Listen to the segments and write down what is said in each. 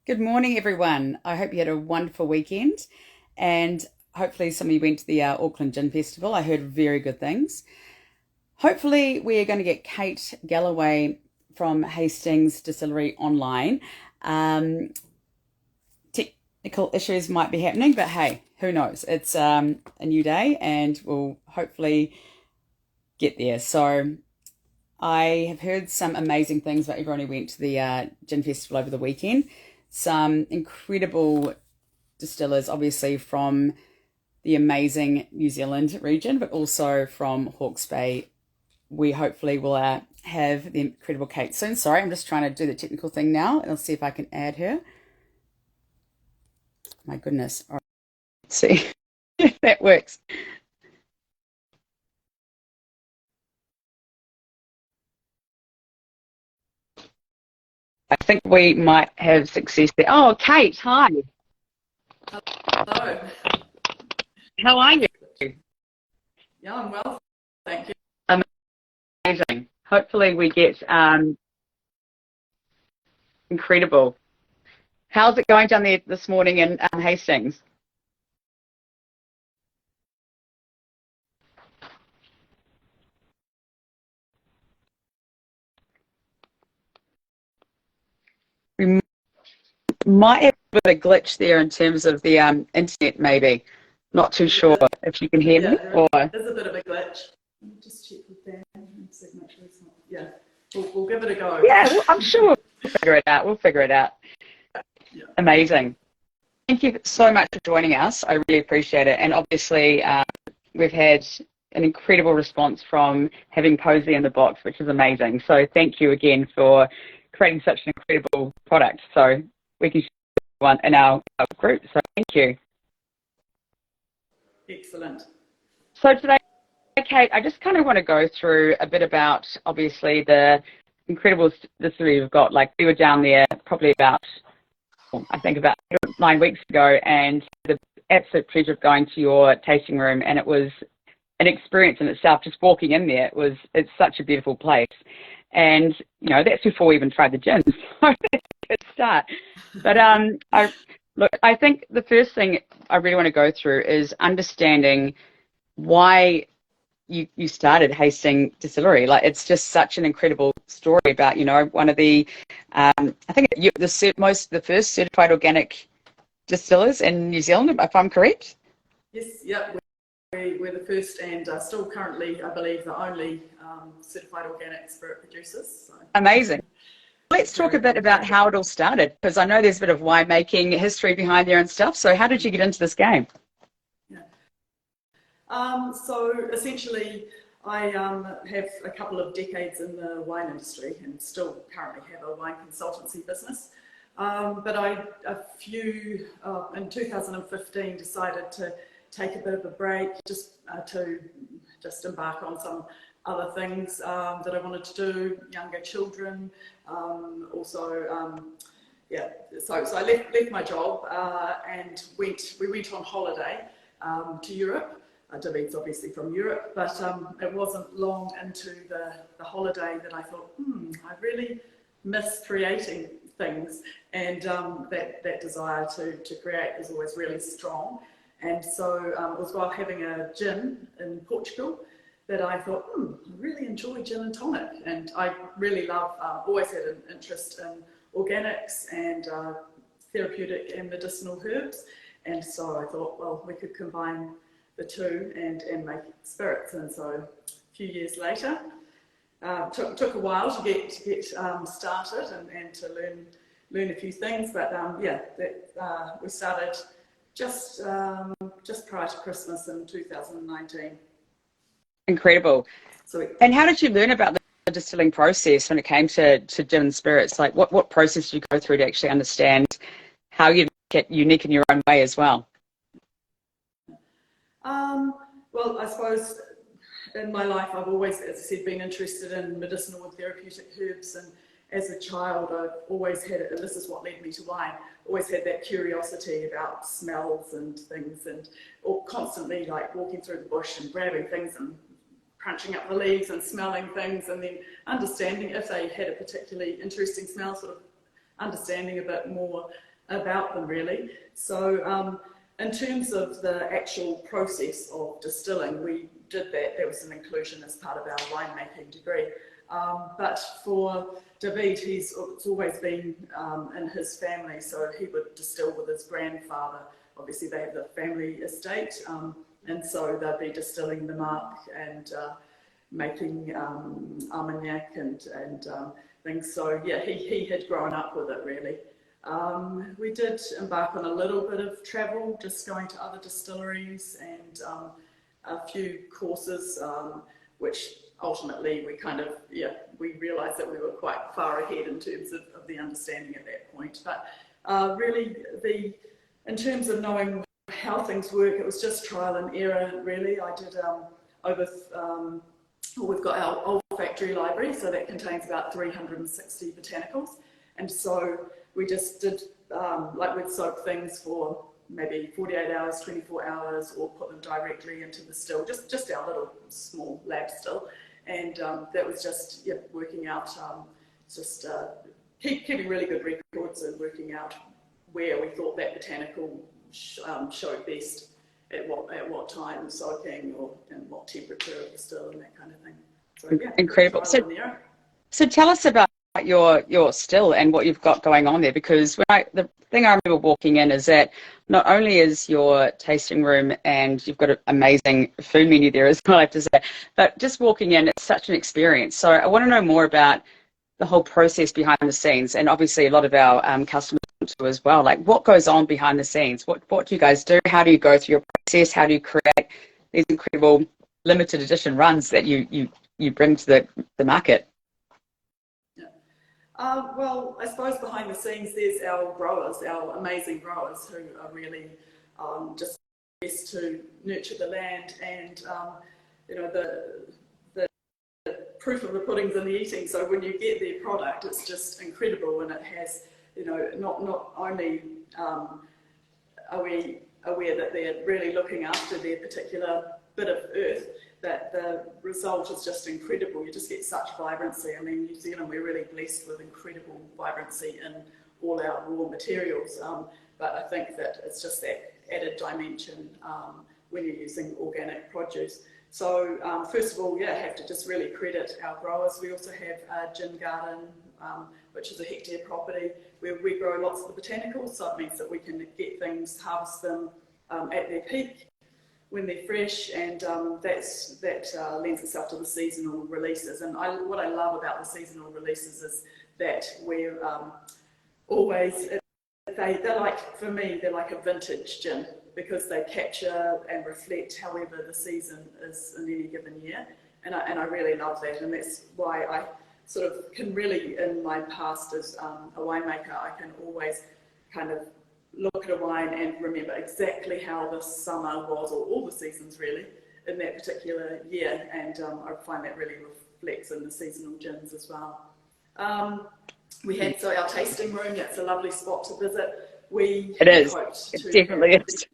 Good morning, everyone. I hope you had a wonderful weekend, and hopefully, some of you went to the Auckland Gin Festival. I heard very good things. Hopefully, we are going to get Kate Galloway from Hastings Distillery online. Um, Technical issues might be happening, but hey, who knows? It's a new day, and we'll hopefully get there. So, I have heard some amazing things about everyone who went to the Gin Festival over the weekend. Some incredible distillers, obviously from the amazing New Zealand region, but also from Hawke's Bay. We hopefully will have the incredible Kate soon. Sorry, I'm just trying to do the technical thing now, and I'll see if I can add her. My goodness. All right. Let's see if that works. I think we might have success there. Oh, Kate, hi. Hello. How are you? Yeah, I'm well, thank you. Amazing. Hopefully we get incredible. How's it going down there this morning in Hastings? We might have a bit of a glitch there in terms of the internet, maybe. Not too sure Yeah, if you can hear yeah, me or. there is a bit of a glitch. Let me just check with Dan and see, make sure it's not. Yeah, we'll give it a go. Yeah, well, I'm sure we'll figure it out. We'll figure it out. Yeah, Amazing. Thank you so much for joining us. I really appreciate it. And obviously, we've had an incredible response from having Posy in the box, which is amazing. So thank you again for creating such an incredible product. So we can share one in our group. So thank you. excellent. So today, Kate, I just kind of want to go through a bit about obviously the incredible distillery we've got. Like we were down there probably about, I think about 9 weeks ago, and the absolute pleasure of going to your tasting room, and it was an experience in itself. Just walking in there, it's such a beautiful place, and that's before we even tried the gin. So that's a good start. But I think the first thing I really want to go through is understanding why you started Hastings Distillery. Like it's just such an incredible story about one of the I think the first certified organic distillers in New Zealand, if I'm correct. Yes, yep, we're the first and still currently, I believe, the only certified organic spirit producers. So Amazing. Let's talk a very, bit about very good. how it all started, because I know there's a bit of winemaking history behind there and stuff. So how did you get into this game? Yeah. So essentially, I have a couple of decades in the wine industry and still currently have a wine consultancy business. But in 2015, decided to take a bit of a break to embark on some other things that I wanted to do, younger children, also yeah, so I left my job and we went on holiday to Europe. David's obviously from Europe, but it wasn't long into the holiday that I thought, I really miss creating things, and that desire to create is always really strong. And so it was while having a gin in Portugal that I thought, I really enjoy gin and tonic, and I really love, always had an interest in organics and therapeutic and medicinal herbs, and so I thought, well, we could combine the two and make spirits. And so a few years later, took a while to get started and to learn a few things, but we started just prior to Christmas in 2019. Incredible. So And how did you learn about the distilling process when it came to gin and spirits? Like what process did you go through to actually understand how you get unique in your own way as well? well, I suppose in my life I've always, as I said, been interested in medicinal and therapeutic herbs, and as a child I've always had it, and this is what led me to wine, always had that curiosity about smells and things, and or constantly like walking through the bush and grabbing things and crunching up the leaves and smelling things, and then understanding if they had a particularly interesting smell, sort of understanding a bit more about them really. So in terms of the actual process of distilling, we did that. That was an inclusion as part of our winemaking degree. But for David, it's always been in his family, so he would distill with his grandfather. Obviously, they have the family estate, and so they'd be distilling the marc and making Armagnac and things. So yeah, he had grown up with it really. We did embark on a little bit of travel, just going to other distilleries and a few courses, which ultimately we realised that we were quite far ahead in terms of the understanding at that point. But really, in terms of knowing how things work, it was just trial and error really. I did we've got our olfactory library, so that contains about 360 botanicals, and so we just did like we'd soak things for maybe 48 hours, 24 hours, or put them directly into the still, just our little small lab still. And that was just working out, keeping really good records and working out where we thought that botanical showed best at what time soaking or and what temperature of the still and that kind of thing. So yeah, incredible. So tell us about your still and what you've got going on there, because the thing I remember walking in is that not only is your tasting room and you've got an amazing food menu there as well, I have to say, but just walking in, it's such an experience. So I want to know more about the whole process behind the scenes, and obviously a lot of our customers do as well. Like, what goes on behind the scenes? What do you guys do? How do you go through your process? How do you create these incredible limited edition runs that you bring to the market? Well, I suppose behind the scenes, there's our growers, our amazing growers who are really just best to nurture the land, and the proof of the pudding's in the eating. So when you get their product, it's just incredible, and it has, not only are we aware that they're really looking after their particular bit of earth, that the result is just incredible. You just get such vibrancy. I mean, New Zealand, we're really blessed with incredible vibrancy in all our raw materials, but I think that it's just that added dimension when you're using organic produce. So first of all, I have to just really credit our growers. We also have a gin garden, which is a hectare property where we grow lots of the botanicals, so it means that we can get things, harvest them at their peak when they're fresh, and that lends itself to the seasonal releases. And what I love about the seasonal releases is that we're always, they're like, for me, they're like a vintage gin, because they capture and reflect however the season is in any given year. And I really love that, and that's why I sort of can really, in my past as a winemaker, I can always kind of look at a wine and remember exactly how the summer was, or all the seasons really, in that particular year, and I find that really reflects in the seasonal gins as well. We had our tasting room. It's a lovely spot to visit. It definitely is.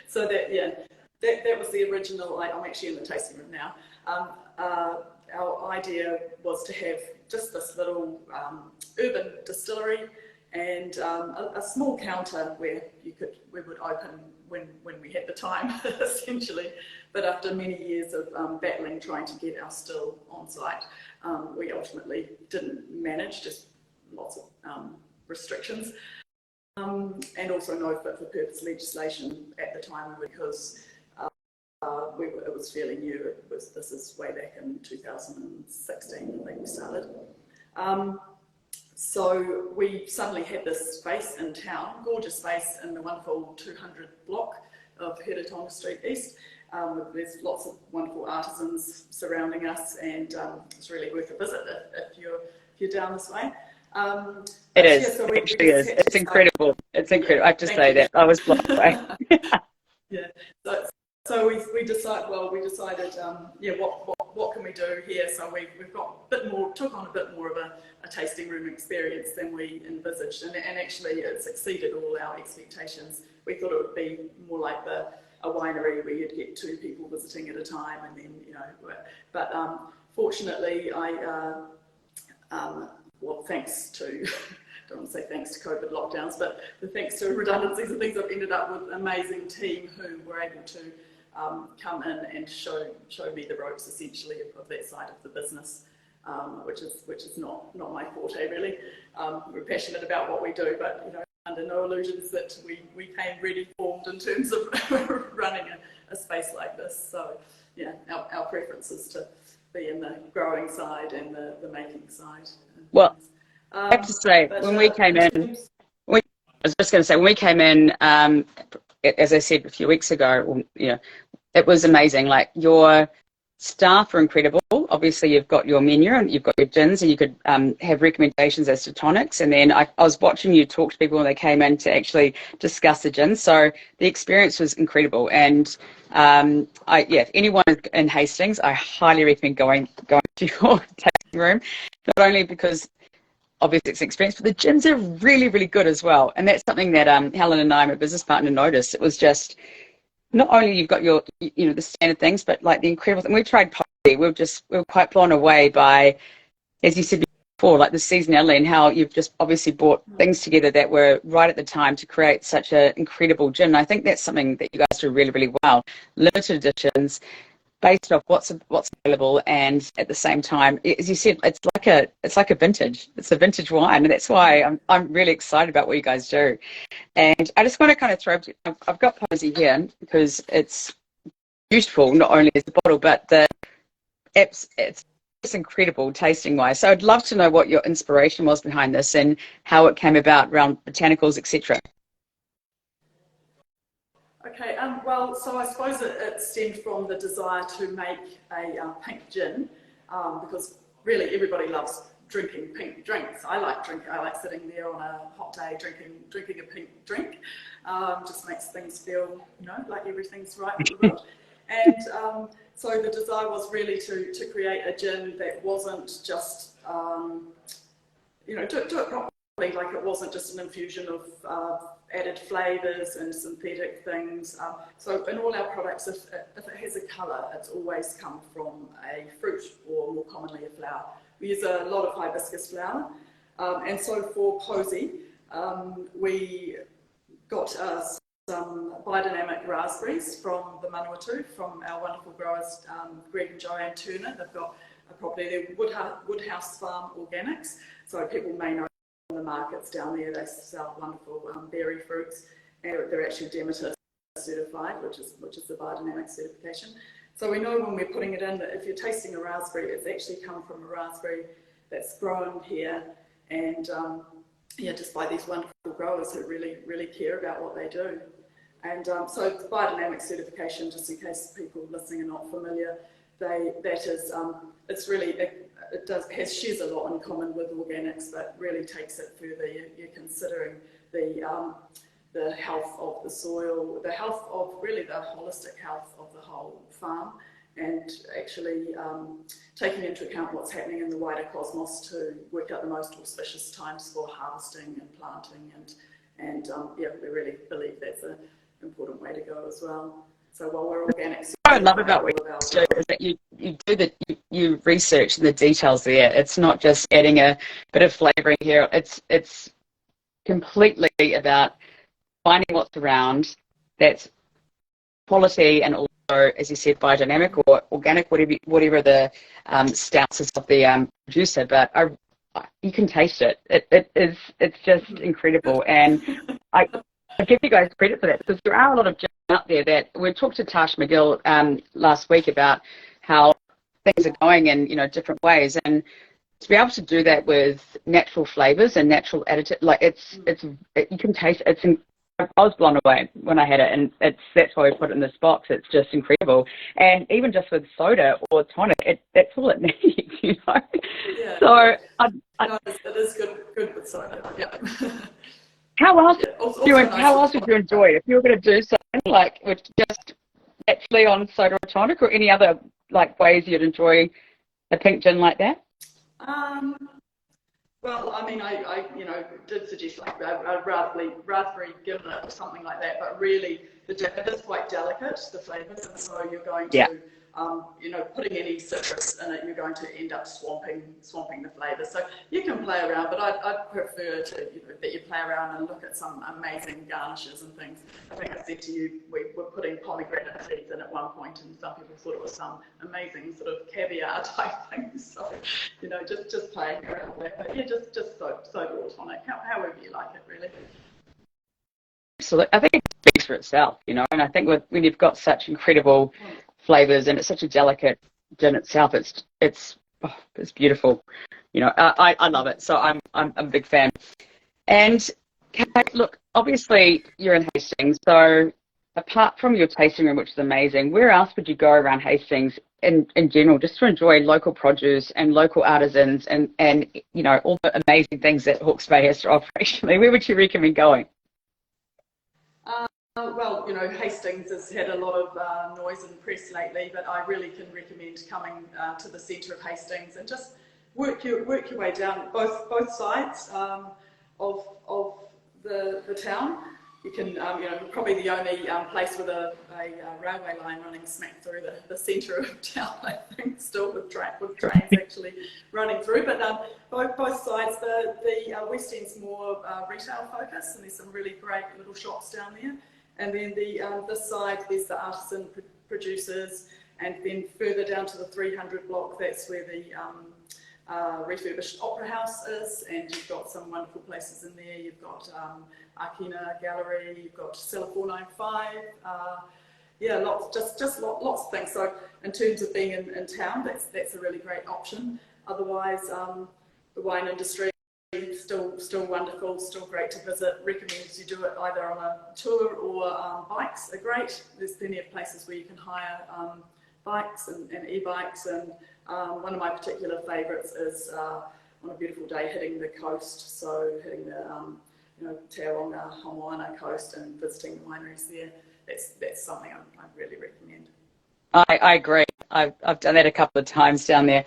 So that was the original. I'm actually in the tasting room now. Our idea was to have just this little urban distillery, and a small counter where we would open when we had the time, essentially. But after many years of battling, trying to get our still on site, we ultimately didn't manage, just lots of restrictions. And also no fit for purpose legislation at the time, because it was fairly new. This is way back in 2016, I think we started. So we suddenly had this space in town, gorgeous space in the wonderful 200 block of Hiratonga Street East. There's lots of wonderful artisans surrounding us, and it's really worth a visit if you're down this way. It is. Yeah, so it actually is. It's incredible. It's incredible. I have to say that. I was blown away. Yeah. So we decided, what can we do here? So we've got a bit more, took on a bit more of a tasting room experience than we envisaged, and actually it's exceeded all our expectations. We thought it would be more like a winery where you'd get 2 people visiting at a time, and then but fortunately thanks to don't want to say thanks to COVID lockdowns, but thanks to redundancies and things, I've ended up with an amazing team who were able to come in and show me the ropes essentially of that side of the business, which is not my forte really. We're passionate about what we do, but you know, under no illusions that we came really formed in terms of running a space like this. So yeah, our preference is to be in the growing side and the making side. Well, I have to say, when we came in, I was just going to say, when we came in, as I said a few weeks ago, you know, it was amazing. Like, your staff are incredible. Obviously, you've got your menu and you've got your gins, and you could have recommendations as to tonics. And then I was watching you talk to people when they came in to actually discuss the gins. So the experience was incredible. And if anyone in Hastings, I highly recommend going to your tasting room, not only because obviously it's an experience, but the gins are really, really good as well. And that's something that Helen and I, my business partner, noticed. It was just, not only you've got your, you know, the standard things, but like the incredible thing. We tried Posy. We were quite blown away by, as you said before, like the seasonality and how you've just obviously brought things together that were right at the time to create such an incredible gin. I think that's something that you guys do really, really well. Limited editions, based off what's available, and at the same time, as you said, it's like a vintage. It's a vintage wine, and that's why I'm really excited about what you guys do. And I just want to kind of throw, I've got Posy here because it's beautiful, not only as a bottle, but it's incredible tasting wise. So I'd love to know what your inspiration was behind this and how it came about around botanicals, etc. Okay, well, so I suppose it stemmed from the desire to make a pink gin, because really everybody loves drinking pink drinks. I like sitting there on a hot day drinking a pink drink. Just makes things feel, you know, like everything's right with the world. And so the desire was really to create a gin that wasn't just, you know, do it properly, like it wasn't just an infusion of added flavours and synthetic things. So in all our products, if it has a colour, it's always come from a fruit or more commonly a flower. We use a lot of hibiscus flower. And so for Posy, we got some biodynamic raspberries from the Manawatu, from our wonderful growers, Greg and Joanne Turner. They've got a property there, Woodhouse Farm Organics. So people may know the markets down there, they sell wonderful berry fruits, and they're actually Demeter certified, which is the biodynamic certification. So we know when we're putting it in that if you're tasting a raspberry, it's actually come from a raspberry that's grown here, and just by these wonderful growers who really care about what they do. And so the biodynamic certification, just in case people listening are not familiar, it's really, it shares a lot in common with organics, but really takes it further. You're considering the health of the soil, the health of really the holistic health of the whole farm, and actually taking into account what's happening in the wider cosmos to work out the most auspicious times for harvesting and planting, and we really believe that's an important way to go as well. So while we're organic, What I love about what you do is that you research the details there. It's not just adding a bit of flavouring here. It's completely about finding what's around that's quality, and also, as you said, biodynamic or organic, whatever the stance is of the producer. But you can taste it. It's just incredible, and I give you guys credit for that, because there are a lot of gins out there that we talked to Tash McGill last week about how things are going in different ways, and to be able to do that with natural flavors and natural additive, like you can taste it. I was blown away when I had it, and that's why we put it in this box. It's just incredible, and even just with soda or tonic, that's all it needs, Yeah. So it is good with soda. Yeah. How else nice did you enjoy it? If you were going to do something like with just actually on soda or tonic, or any other like ways you'd enjoy a pink gin like that? Well, I mean, I did suggest like a raspberry gimlet or something like that, but really it is quite delicate, the flavours, and so you're going to you know, putting any citrus in it, you're going to end up swamping the flavour. So you can play around, but I'd prefer to, you know, that you play around and look at some amazing garnishes and things. I think I said to you, we were putting pomegranate seeds in at one point, and some people thought it was some amazing sort of caviar type thing. So, you know, just playing around with it. But yeah, just soda or tonic, however you like it, really. Absolutely. I think it speaks for itself, you know, and I think when you've got such incredible flavours and it's such a delicate gin itself, it's beautiful. You know, I love it. So I'm a big fan. And Kate, look, obviously you're in Hastings, so apart from your tasting room, which is amazing, where else would you go around Hastings in general, just to enjoy local produce and local artisans and you know, all the amazing things that Hawke's Bay has to offer? Actually, where would you recommend going? Well, you know, Hastings has had a lot of noise and press lately, but I really can recommend coming to the centre of Hastings and just work your way down both sides of the town. You can, you know, probably the only place with a railway line running smack through the centre of town, I think, still with trains actually running through. But both sides, the West End's more retail focused, and there's some really great little shops down there. And then this side, there's the artisan producers, and then further down to the 300 block, that's where the refurbished Opera House is, and you've got some wonderful places in there. You've got Kate Galloway, you've got Cellar 495, yeah, lots of things. So in terms of being in town, that's a really great option. Otherwise, the wine industry still wonderful, still great to visit. Recommend you do it either on a tour or bikes are great. There's plenty of places where you can hire bikes and e-bikes, and one of my particular favourites is on a beautiful day hitting the coast, so hitting the you know, Tauranga, Homoana coast and visiting the wineries there. That's something I really recommend. I agree. I've done that a couple of times down there.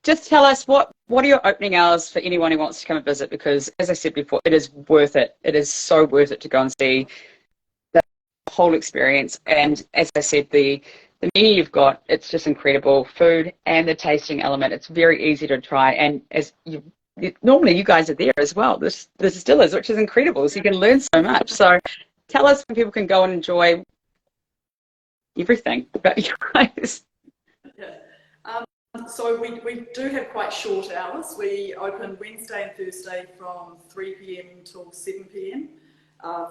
Just tell us what are your opening hours for anyone who wants to come and visit, because as I said before, it is worth it. It is so worth it to go and see the whole experience. And as I said, the menu you've got, it's just incredible. Food and the tasting element, it's very easy to try. And as normally you guys are there as well, the distillers, which is incredible. So you can learn so much. So tell us when people can go and enjoy everything about you guys. Yeah. So we do have quite short hours. We open Wednesday and Thursday from 3 p.m. till 7 p.m.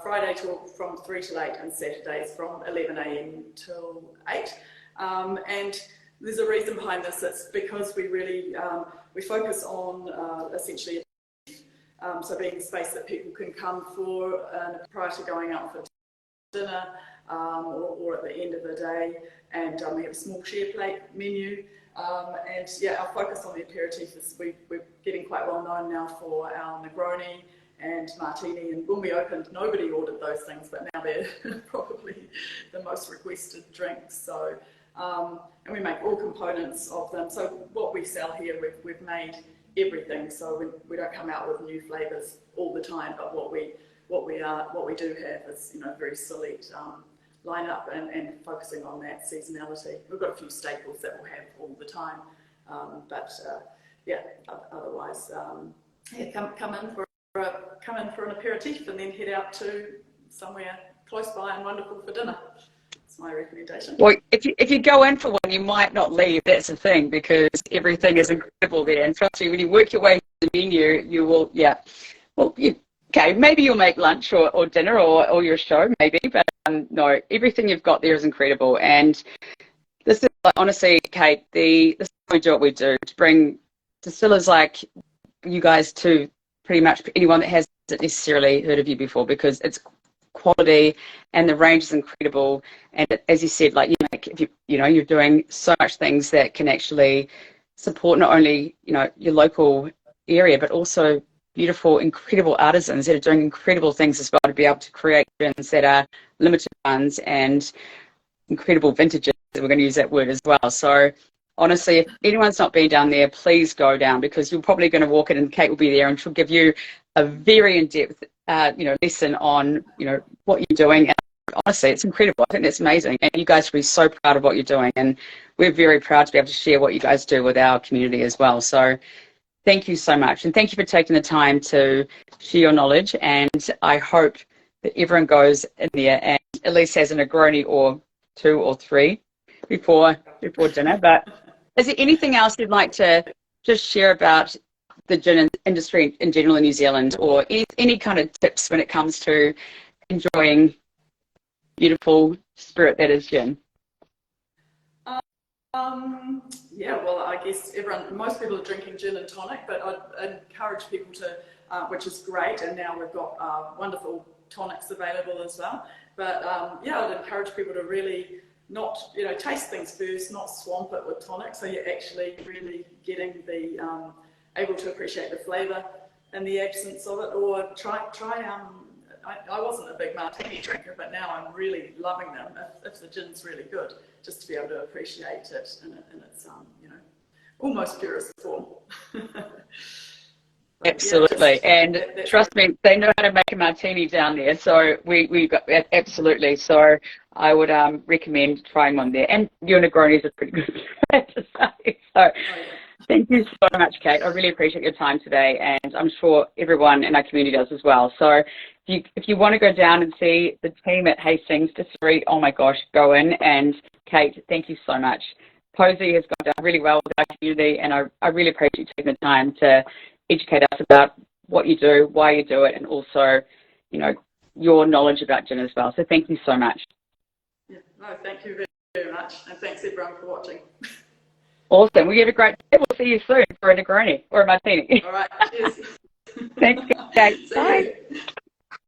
Friday from 3 till 8, and Saturdays from 11 a.m. till 8. And there's a reason behind this. It's because we really we focus on essentially so being a space that people can come for prior to going out for dinner or at the end of the day, and we have a small share plate menu. And yeah, our focus on the aperitif is we're getting quite well known now for our Negroni and Martini, and when we opened nobody ordered those things, but now they're probably the most requested drinks. So and we make all components of them. So what we sell here, we've made everything, so we don't come out with new flavours all the time, but what we do have is, you know, very select lineup and focusing on that seasonality. We've got a few staples that we'll have all the time, but yeah, otherwise, yeah, come in for an aperitif and then head out to somewhere close by and wonderful for dinner. That's my recommendation. Well, if you go in for one, you might not leave. That's the thing, because everything is incredible there. And trust me, when you work your way through the menu, you will, yeah. Well, okay, maybe you'll make lunch or dinner or your show, maybe, but no, everything you've got there is incredible. And this is, honestly, Kate, this is why we do what we do, to bring distillers like you guys to pretty much anyone that hasn't necessarily heard of you before, because it's quality and the range is incredible. And as you said, like, you're doing so much things that can actually support not only, you know, your local area, but also beautiful, incredible artisans that are doing incredible things as well, to be able to create gins that are limited runs and incredible vintages. We're going to use that word as well. So honestly, if anyone's not been down there, please go down, because you're probably going to walk in and Kate will be there and she'll give you a very in-depth lesson on, you know, what you're doing. And honestly, it's incredible. I think that's amazing. And you guys should be so proud of what you're doing. And we're very proud to be able to share what you guys do with our community as well. So thank you so much. And thank you for taking the time to share your knowledge. And I hope that everyone goes in there and at least has a Negroni or 2 or 3 before dinner. But is there anything else you'd like to just share about the gin industry in general in New Zealand, or any kind of tips when it comes to enjoying beautiful spirit that is gin? Yeah, well, I guess most people are drinking gin and tonic, but I'd encourage people to, which is great, and now we've got wonderful tonics available as well. But yeah, I'd encourage people to really not, taste things first, not swamp it with tonic, so you're actually really getting the, able to appreciate the flavour and the absence of it, or try I wasn't a big martini drinker, but now I'm really loving them if the gin's really good, just to be able to appreciate it in its, almost purest form. Absolutely. Yeah, and trust me, they know how to make a martini down there. So we got absolutely. So I would recommend trying one there. And your Negronis are pretty good, I have to say. So thank you so much, Kate. I really appreciate your time today, and I'm sure everyone in our community does as well. So if you want to go down and see the team at Hastings Distillery, oh my gosh, go in. And Kate, thank you so much. Posy has gone down really well with our community, and I really appreciate you taking the time to educate us about what you do, why you do it, and also, your knowledge about gin as well. So thank you so much. Yeah, no, thank you very, very much, and thanks everyone for watching. Awesome. We have a great day. We'll see you soon for a Negroni or a martini. All right. Cheers. Thanks, Kate. Bye.